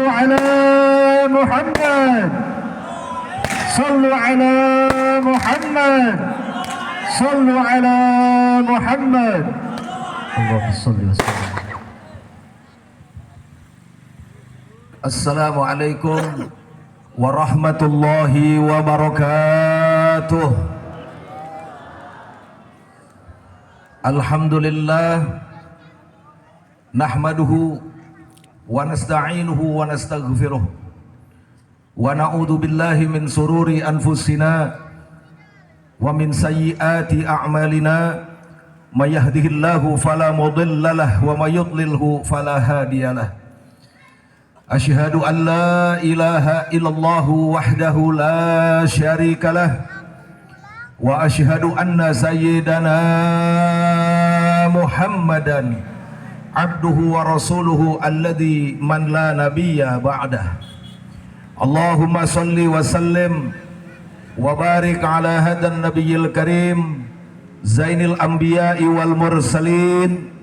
صلوا على محمد صلوا على محمد صلوا على محمد اللهم صل وسلم. Assalamualaikum warahmatullahi wabarakatuh. Alhamdulillah nahmaduhu wa nasta'inuhu wa nastaghfiruh wa na'udzu billahi min sururi anfusina wa min sayyiati a'malina may yahdihillahu fala mudhillalah wa may yudlilhu fala hadiyalah. Asyhadu an la ilaha illallah wahdahu la syarikalah wa asyhadu anna sayyidana Muhammadan abduhu wa rasuluhu alladhi man la nabiyya ba'dah. Allahumma salli wa sallim wa barik ala hadan nabiyil karim zainil anbiya'i wal mursalin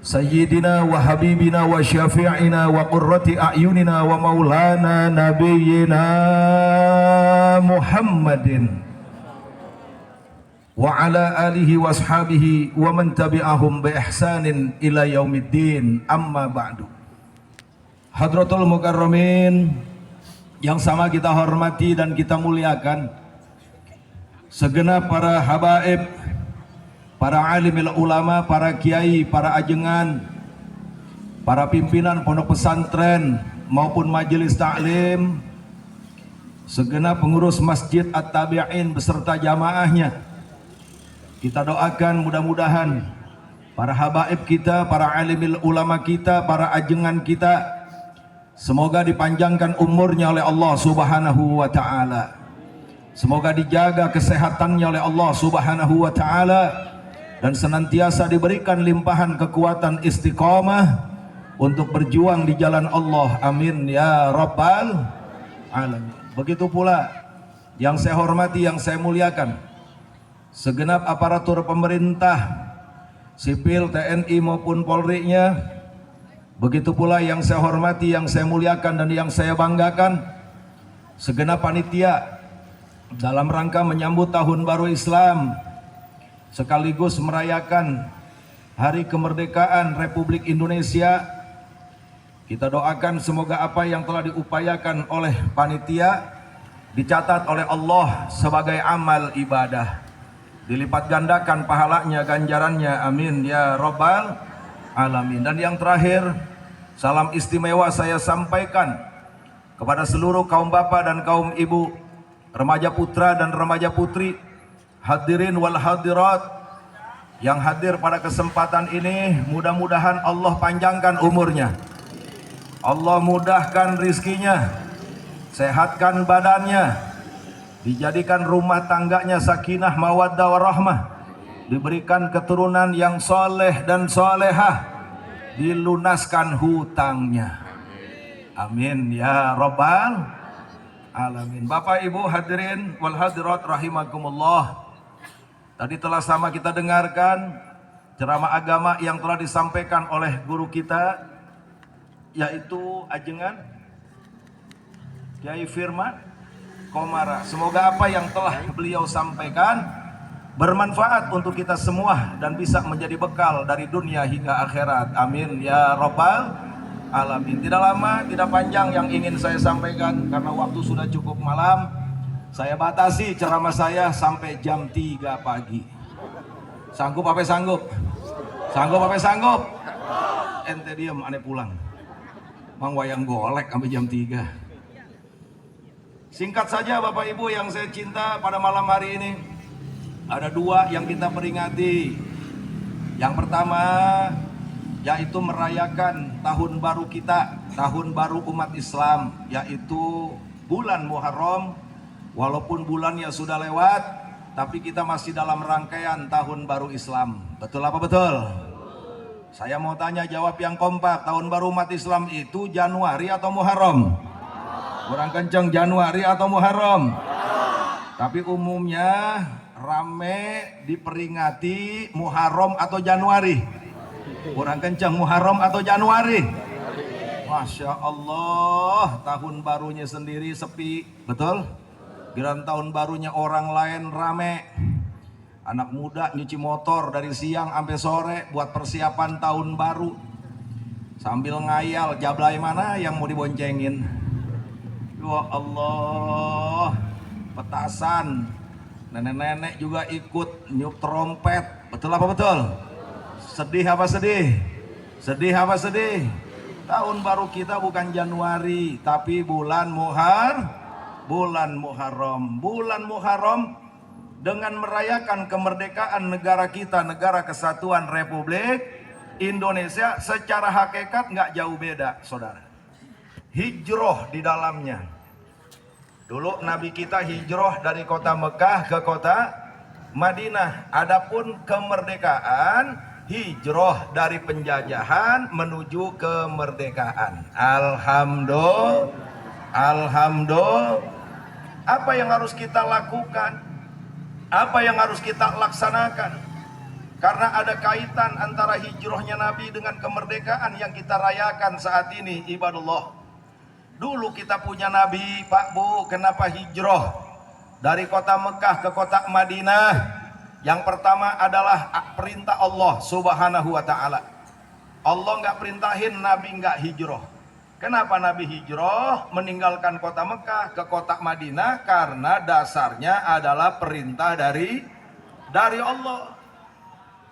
sayyidina wa habibina wa syafi'ina wa qurrati a'yunina wa maulana nabiyyina Muhammadin wa ala alihi wa ashabihi wa man tabi'ahum bi ihsanin ila yaumiddin, amma ba'du. Hadratul mukarramin yang sama kita hormati dan kita muliakan, segenap para habaib, para alimil ulama, para kiai, para ajengan, para pimpinan pondok pesantren maupun majelis taklim, segenap pengurus masjid At-Tabi'in beserta jamaahnya. Kita doakan mudah-mudahan para habaib kita, para alimil ulama kita, para ajengan kita, semoga dipanjangkan umurnya oleh Allah Subhanahu wa ta'ala. Semoga dijaga kesehatannya oleh Allah Subhanahu wa ta'ala, dan senantiasa diberikan limpahan kekuatan istiqamah untuk berjuang di jalan Allah. Amin ya rabbal alamin. Begitu pula yang saya hormati, yang saya muliakan, segenap aparatur pemerintah, sipil, TNI maupun Polri-nya. Begitu pula yang saya hormati, yang saya muliakan dan yang saya banggakan, segenap panitia dalam rangka menyambut Tahun Baru Islam sekaligus merayakan Hari Kemerdekaan Republik Indonesia. Kita doakan semoga apa yang telah diupayakan oleh panitia dicatat oleh Allah sebagai amal ibadah, dilipat gandakan pahalanya, ganjarannya, amin ya rabbal alamin. Dan yang terakhir, salam istimewa saya sampaikan kepada seluruh kaum bapak dan kaum ibu, remaja putra dan remaja putri, hadirin wal hadirat yang hadir pada kesempatan ini. Mudah-mudahan Allah panjangkan umurnya, Allah mudahkan rizkinya, sehatkan badannya, dijadikan rumah tangganya sakinah mawaddah warahmah, diberikan keturunan yang soleh dan solehah, dilunaskan hutangnya, amin ya rabbal alamin. Bapak ibu hadirin wal hadirat rahimakumullah, tadi telah sama kita dengarkan ceramah agama yang telah disampaikan oleh guru kita, yaitu ajengan Kiai Firman Komara. Semoga apa yang telah beliau sampaikan bermanfaat untuk kita semua dan bisa menjadi bekal dari dunia hingga akhirat, amin ya rabbal alamin. Tidak lama, tidak panjang yang ingin saya sampaikan karena waktu sudah cukup malam. Saya batasi ceramah saya sampai jam 3 pagi. Sanggup apa sanggup? Sanggup apa sanggup? Ente diem, aneh pulang. Mang wayang golek sampai jam 3. Singkat saja Bapak Ibu yang saya cinta, pada malam hari ini ada dua yang kita peringati. Yang pertama yaitu merayakan tahun baru kita, tahun baru umat Islam, yaitu bulan Muharram. Walaupun bulannya sudah lewat, tapi kita masih dalam rangkaian tahun baru Islam. Betul apa betul? Saya mau tanya, jawab yang kompak. Tahun baru umat Islam itu Januari atau Muharram? Kurang kenceng, Januari atau Muharram? Tapi umumnya rame diperingati Muharram atau Januari? Kurang kenceng, Muharram atau Januari? Masya Allah, tahun barunya sendiri sepi, betul? Giliran tahun barunya orang lain rame. Anak muda nyuci motor dari siang sampai sore buat persiapan tahun baru. Sambil ngayal, jablay mana yang mau diboncengin? Ya Allah, petasan. Nenek-nenek juga ikut niup trompet. Betul apa betul? Sedih apa sedih? Sedih apa sedih? Tahun baru kita bukan Januari, tapi bulan Muharram. Bulan Muharram dengan merayakan kemerdekaan negara kita, Negara Kesatuan Republik Indonesia, secara hakikat nggak jauh beda, saudara. Hijrah di dalamnya. Dulu Nabi kita hijrah dari kota Mekah ke kota Madinah. Adapun kemerdekaan, hijrah dari penjajahan menuju kemerdekaan. Alhamdulillah. Apa yang harus kita lakukan? Apa yang harus kita laksanakan? Karena ada kaitan antara hijrahnya Nabi dengan kemerdekaan yang kita rayakan saat ini, ibadullah. Dulu kita punya Nabi, Pak Bu, kenapa hijrah dari kota Mekah ke kota Madinah? Yang pertama adalah perintah Allah Subhanahu wa ta'ala. Allah nggak perintahin Nabi nggak hijrah. Kenapa Nabi hijrah meninggalkan kota Mekah ke kota Madinah? Karena dasarnya adalah perintah dari Allah.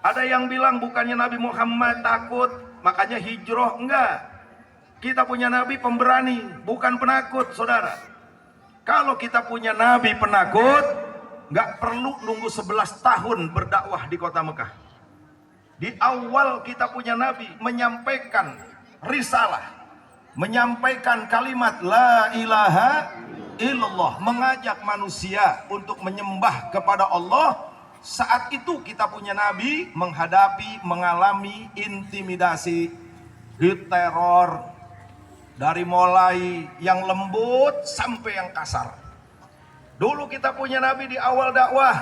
Ada yang bilang bukannya Nabi Muhammad takut makanya hijrah. Enggak. Kita punya Nabi pemberani, bukan penakut, saudara. Kalau kita punya Nabi penakut, nggak perlu nunggu 11 tahun berdakwah di kota Mekah. Di awal kita punya Nabi menyampaikan risalah, menyampaikan kalimat la ilaha illallah, mengajak manusia untuk menyembah kepada Allah. Saat itu kita punya Nabi mengalami intimidasi, diteror, dari mulai yang lembut sampai yang kasar. Dulu kita punya Nabi di awal dakwah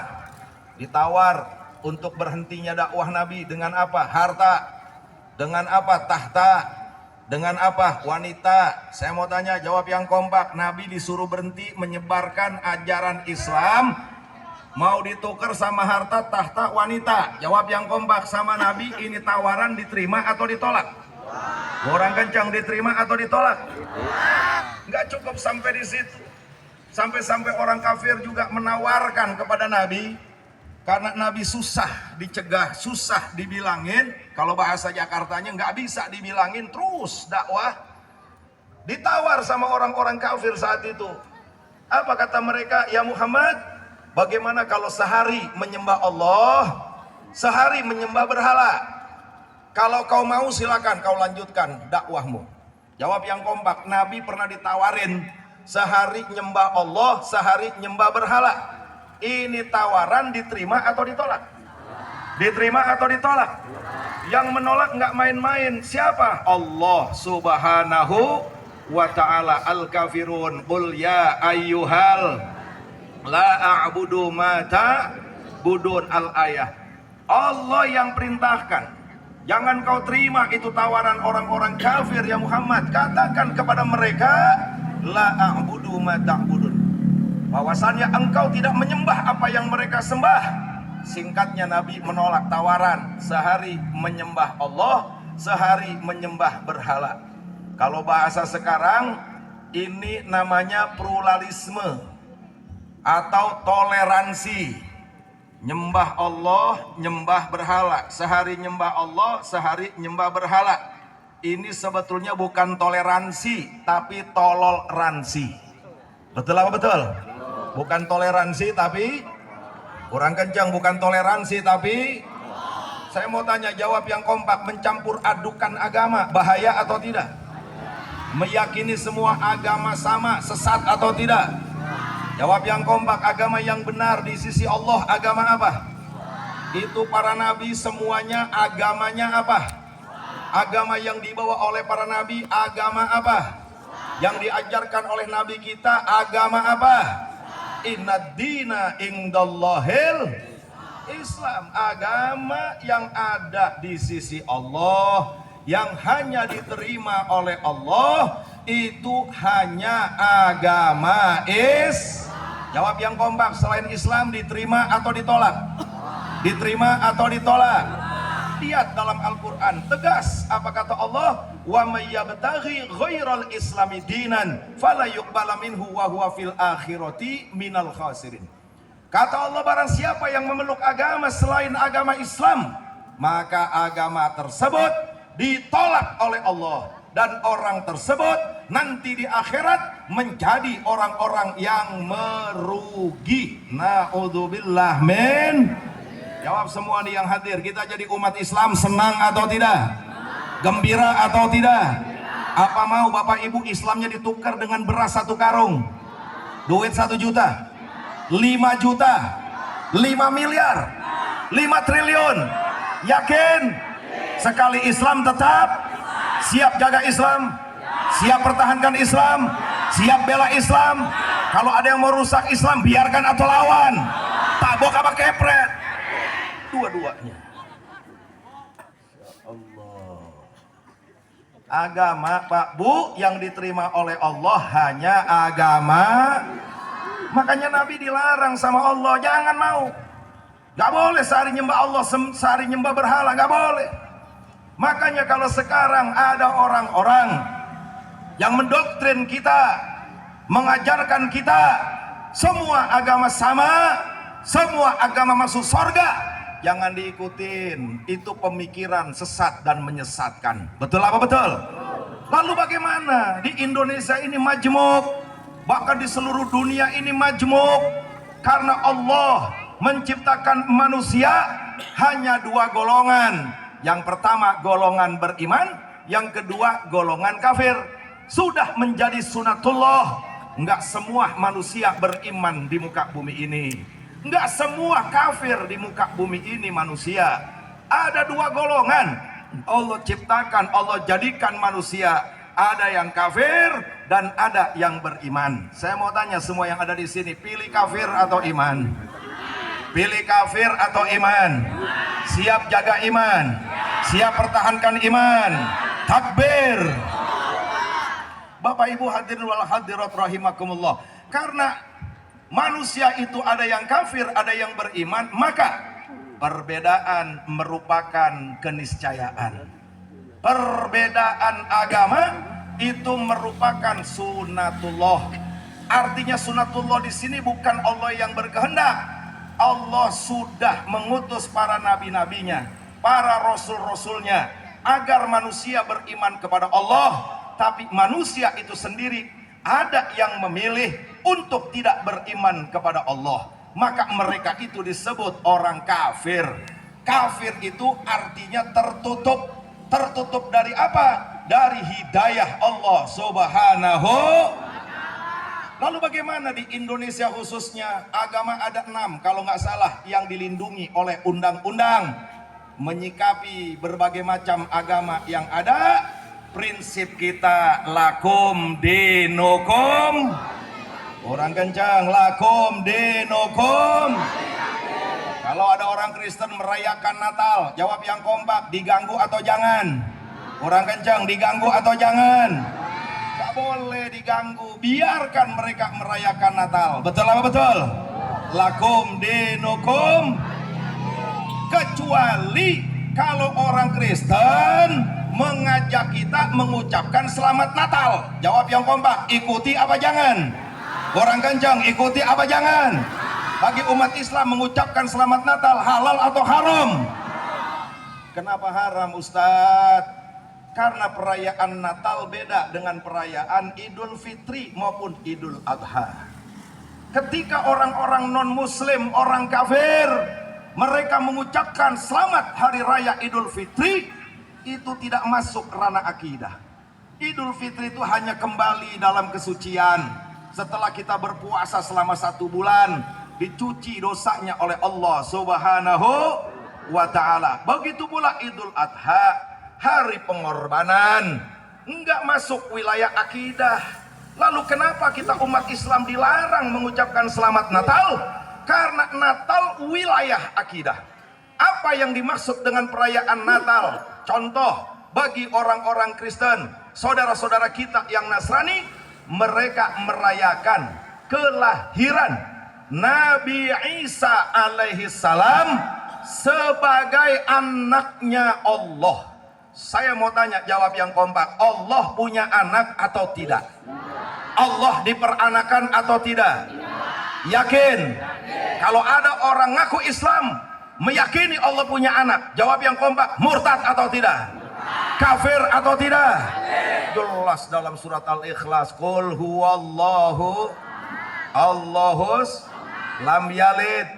ditawar untuk berhentinya dakwah Nabi dengan apa? Harta. Dengan apa? Tahta. Dengan apa? Wanita. Saya mau tanya, jawab yang kompak. Nabi disuruh berhenti menyebarkan ajaran Islam, mau ditukar sama harta, tahta, wanita. Jawab yang kompak sama Nabi, ini tawaran diterima atau ditolak? Orang kencang, diterima atau ditolak? Nggak cukup sampai di situ. Sampai-sampai orang kafir juga menawarkan kepada Nabi, karena Nabi susah dicegah, susah dibilangin. Kalau bahasa Jakartanya nggak bisa dibilangin, terus dakwah. Ditawar sama orang-orang kafir saat itu. Apa kata mereka? Ya Muhammad, bagaimana kalau sehari menyembah Allah, sehari menyembah berhala? Kalau kau mau silakan kau lanjutkan dakwahmu. Jawab yang kompak. Nabi pernah ditawarin sehari nyembah Allah, sehari nyembah berhala. Ini tawaran diterima atau ditolak? Diterima atau ditolak? Yang menolak nggak main-main. Siapa? Allah Subhanahu wa ta'ala. Al-kafirun qul ya ayyuhal la a'budu ma ta'budun. Al-ayah. Allah yang perintahkan. Jangan kau terima itu tawaran orang-orang kafir ya Muhammad. Katakan kepada mereka, la a'budu ma ta'budun, bahwasannya engkau tidak menyembah apa yang mereka sembah. Singkatnya Nabi menolak tawaran, sehari menyembah Allah, sehari menyembah berhala. Kalau bahasa sekarang ini namanya pluralisme atau toleransi. Nyembah Allah, nyembah berhala. Sehari nyembah Allah, sehari nyembah berhala. Ini sebetulnya bukan toleransi, tapi toloransi. Betul apa betul? Bukan toleransi, tapi kurang kencang. Bukan toleransi, tapi saya mau tanya, jawab yang kompak. Mencampur adukan agama, bahaya atau tidak? Meyakini semua agama sama, sesat atau tidak? Jawab yang kompak. Agama yang benar di sisi Allah agama apa? Itu para nabi semuanya agamanya apa? Agama yang dibawa oleh para nabi agama apa? Yang diajarkan oleh nabi kita agama apa? Innad dina indallahil Islam. Agama yang ada di sisi Allah, yang hanya diterima oleh Allah itu hanya agama Jawab yang kompak, selain Islam diterima atau ditolak? Diterima atau ditolak? Lihat dalam Al-Quran tegas apa kata Allah, wa may yabtaghi ghairal islami dinan fala yuqbala minhu wa huwa fil akhirati minal khasirin. Kata Allah, barang siapa yang memeluk agama selain agama Islam, maka agama tersebut ditolak oleh Allah, dan orang tersebut nanti di akhirat menjadi orang-orang yang merugi. Na'udzubillah min. Jawab semua nih yang hadir, kita jadi umat Islam senang atau tidak? Gembira atau tidak? Apa mau Bapak Ibu Islamnya ditukar dengan beras 1 karung? Duit 1 juta, 5 juta, 5 miliar, 5 triliun? Yakin? Sekali Islam tetap siap jaga Islam, siap pertahankan Islam, siap bela Islam. Kalau ada yang mau rusak Islam, biarkan atau lawan? Tabok apa kepret? Dua-duanya. Allah. Agama Pak Bu yang diterima oleh Allah hanya agama. Makanya Nabi dilarang sama Allah, jangan mau. Gak boleh sehari nyembah Allah, sehari nyembah berhala, gak boleh. Makanya kalau sekarang ada orang-orang yang mendoktrin kita, mengajarkan kita semua agama sama, semua agama masuk surga, jangan diikutin. Itu pemikiran sesat dan menyesatkan. Betul apa betul? Lalu bagaimana? Di Indonesia ini majmuk, bahkan di seluruh dunia ini majmuk, karena Allah menciptakan manusia hanya 2 golongan. Yang pertama golongan beriman, yang kedua golongan kafir. Sudah menjadi sunatullah, enggak semua manusia beriman di muka bumi ini, enggak semua kafir di muka bumi ini manusia. Ada 2 golongan Allah ciptakan, Allah jadikan manusia. Ada yang kafir dan ada yang beriman. Saya mau tanya semua yang ada di sini, pilih kafir atau iman? Pilih kafir atau iman? Siap jaga iman, siap pertahankan iman. Takbir. Bapak Ibu hadirin wal hadirat rahimakumullah. Karena manusia itu ada yang kafir, ada yang beriman, maka perbedaan merupakan keniscayaan. Perbedaan agama itu merupakan sunatullah. Artinya sunatullah di sini bukan Allah yang berkehendak. Allah sudah mengutus para nabi-nabinya, para rasul-rasulnya, agar manusia beriman kepada Allah. Tapi manusia itu sendiri ada yang memilih untuk tidak beriman kepada Allah. Maka mereka itu disebut orang kafir. Kafir itu artinya tertutup. Tertutup dari apa? Dari hidayah Allah Subhanahu. Lalu bagaimana di Indonesia khususnya? Agama ada 6 kalau nggak salah yang dilindungi oleh undang-undang. Menyikapi berbagai macam agama yang ada, prinsip kita lakum dinukum. Orang kencang, lakum dinukum. Kalau ada orang Kristen merayakan Natal, jawab yang kompak, diganggu atau jangan? Orang kencang, diganggu atau jangan? Gak boleh diganggu, biarkan mereka merayakan Natal. Betul apa betul? Lakum dinukum. Kecuali kalau orang Kristen mengajak kita mengucapkan selamat Natal. Jawab yang kompak, ikuti apa jangan? Orang kencang, ikuti apa jangan? Bagi umat Islam mengucapkan selamat Natal halal atau haram? Kenapa haram Ustadz? Karena perayaan Natal beda dengan perayaan Idul Fitri maupun Idul Adha. Ketika orang-orang non-muslim, orang kafir, mereka mengucapkan selamat hari raya Idul Fitri, itu tidak masuk ranah akidah. Idul Fitri itu hanya kembali dalam kesucian. Setelah kita berpuasa selama 1 bulan, dicuci dosanya oleh Allah Subhanahu wa ta'ala. Begitu pula Idul Adha, hari pengorbanan, enggak masuk wilayah akidah. Lalu kenapa kita umat Islam dilarang mengucapkan selamat Natal? Karena Natal wilayah akidah. Apa yang dimaksud dengan perayaan Natal? Contoh, Bagi orang-orang Kristen, saudara-saudara kita yang Nasrani, mereka merayakan kelahiran Nabi Isa alaihi salam sebagai anaknya Allah. Saya mau tanya, jawab yang kompak. Allah punya anak atau tidak? Allah diperanakan atau tidak? Yakin? Kalau ada orang ngaku Islam meyakini Allah punya anak, jawab yang kompak. Murtad atau tidak? Kafir atau tidak? Jelas dalam surat Al-Ikhlas, qul huwallahu Allahus lam yalid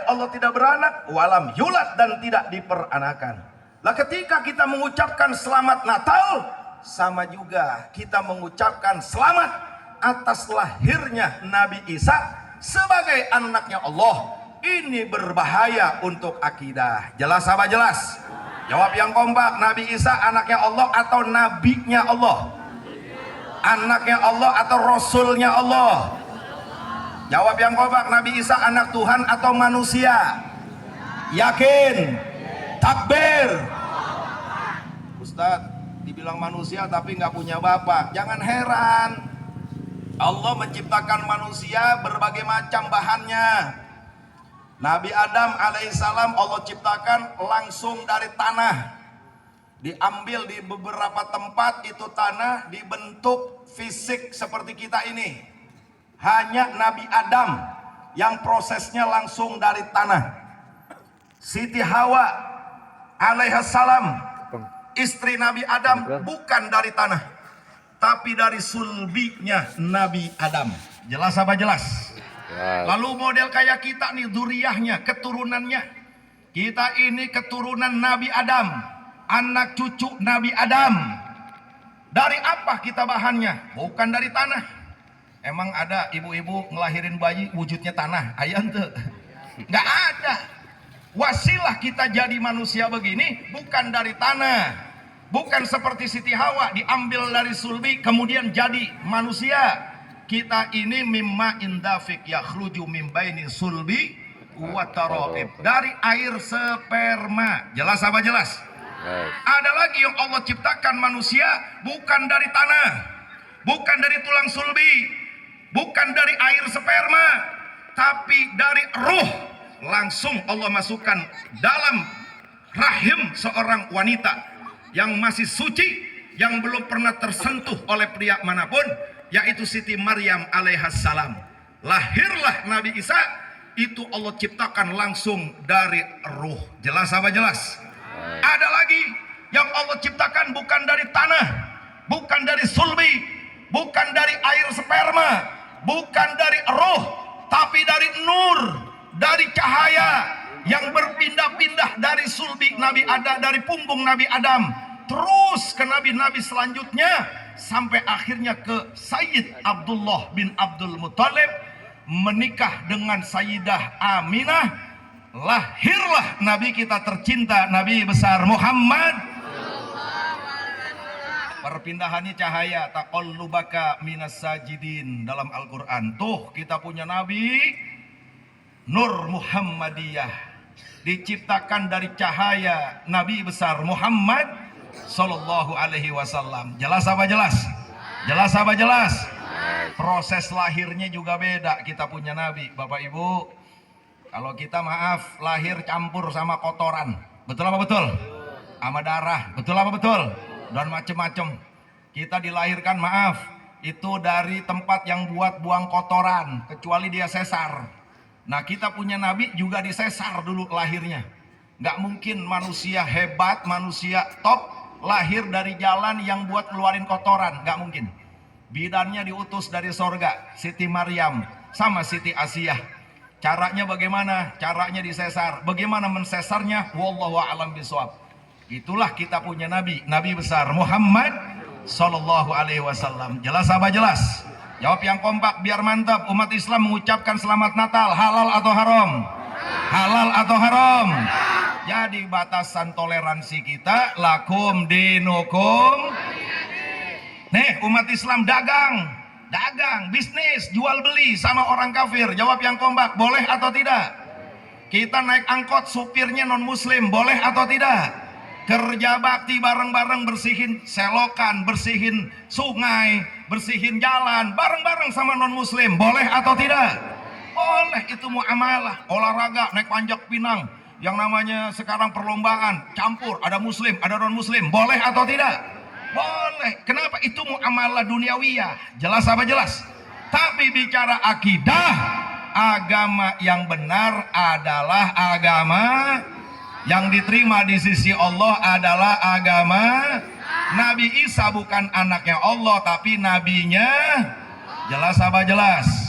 Allah tidak beranak, walam yulad, dan tidak diperanakan. Lah ketika kita mengucapkan selamat Natal, sama juga kita mengucapkan selamat atas lahirnya Nabi Isa sebagai anaknya Allah. Ini berbahaya untuk akidah. Jelas apa jelas? Jawab yang kompak. Nabi Isa anaknya Allah atau nabinya Allah? Anaknya Allah atau rasulnya Allah? Jawab yang kompak. Nabi Isa anak Tuhan atau manusia? Yakin? Takbir. Ustadz, dibilang manusia tapi nggak punya bapak. Jangan heran. Allah menciptakan manusia berbagai macam bahannya. Nabi Adam alaihissalam Allah ciptakan langsung dari tanah. Diambil di beberapa tempat itu tanah dibentuk fisik seperti kita ini. Hanya Nabi Adam yang prosesnya langsung dari tanah. Siti Hawa alaihissalam, istri Nabi Adam, bukan dari tanah, tapi dari sulbinya Nabi Adam. Jelas apa jelas? Lalu model kayak kita nih, dzuriyahnya, keturunannya. Kita ini keturunan Nabi Adam, anak cucu Nabi Adam. Dari apa kita bahannya? Bukan dari tanah. Emang ada ibu-ibu ngelahirin bayi wujudnya tanah? Ayam tuh nggak ada. Wasilah kita jadi manusia begini bukan dari tanah, bukan seperti Siti Hawa diambil dari sulbi kemudian jadi manusia. Kita ini mimma indafik yakhruju mim baini sulbi wa taraib, dari air sperma. Jelas apa jelas? Ada lagi yang Allah ciptakan manusia bukan dari tanah, bukan dari tulang sulbi, bukan dari air sperma, tapi dari ruh. Langsung Allah masukkan dalam rahim seorang wanita yang masih suci, yang belum pernah tersentuh oleh pria manapun, yaitu Siti Maryam alaihissalam. Lahirlah Nabi Isa, itu Allah ciptakan langsung dari ruh. Jelas apa jelas? Ada lagi yang Allah ciptakan bukan dari tanah, bukan dari sulbi, bukan dari air sperma, bukan dari ruh, tapi dari nur, dari cahaya yang berpindah-pindah dari sulbi Nabi Adam, dari punggung Nabi Adam, terus ke nabi-nabi selanjutnya, sampai akhirnya ke Sayyid Abdullah bin Abdul Muttalib, menikah dengan Sayyidah Aminah. Lahirlah Nabi kita tercinta, Nabi besar Muhammad. Perpindahannya cahaya, taqallubaka minas sajidin dalam Al-Quran. Tuh kita punya Nabi Nur Muhammadiyah, diciptakan dari cahaya Nabi besar Muhammad Sallallahu Alaihi Wasallam. Jelas apa jelas? Jelas apa jelas? Proses lahirnya juga beda. Kita punya Nabi, Bapak Ibu. Kalau kita maaf lahir campur sama kotoran, betul apa betul? Sama darah, betul apa betul? Dan macem-macem. Kita dilahirkan maaf itu dari tempat yang buat buang kotoran, kecuali dia sesar. Nah kita punya Nabi juga disesar dulu lahirnya. Nggak mungkin manusia hebat, manusia top lahir dari jalan yang buat keluarin kotoran, nggak mungkin. Bidannya diutus dari sorga, Siti Maryam sama Siti Asiyah. Caranya bagaimana? Caranya disesar. Bagaimana mensesarnya? Wallahu a'lam bishawab. Itulah kita punya Nabi, Nabi besar Muhammad Sallallahu Alaihi Wasallam. Jelas apa jelas? Jawab yang kompak biar mantap. Umat Islam mengucapkan selamat Natal. Halal atau haram? Halal atau haram? Jadi batasan toleransi kita lakum dinukum. Nih umat Islam dagang, bisnis, jual beli sama orang kafir. Jawab yang kompak, boleh atau tidak? Kita naik angkot, supirnya non muslim, boleh atau tidak? Kerja bakti bareng-bareng, bersihin selokan, bersihin sungai, bersihin jalan bareng-bareng sama non muslim, boleh atau tidak? Boleh, itu muamalah. Olahraga, naik panjat pinang, yang namanya sekarang perlombaan, campur, ada muslim, ada non muslim, boleh atau tidak? Boleh. Kenapa? Itu muamalah duniawiyah. Jelas apa jelas? Tapi bicara akidah, agama yang benar adalah agama yang diterima di sisi Allah, adalah agama Nabi Isa, bukan anaknya Allah tapi nabinya. Jelas apa jelas?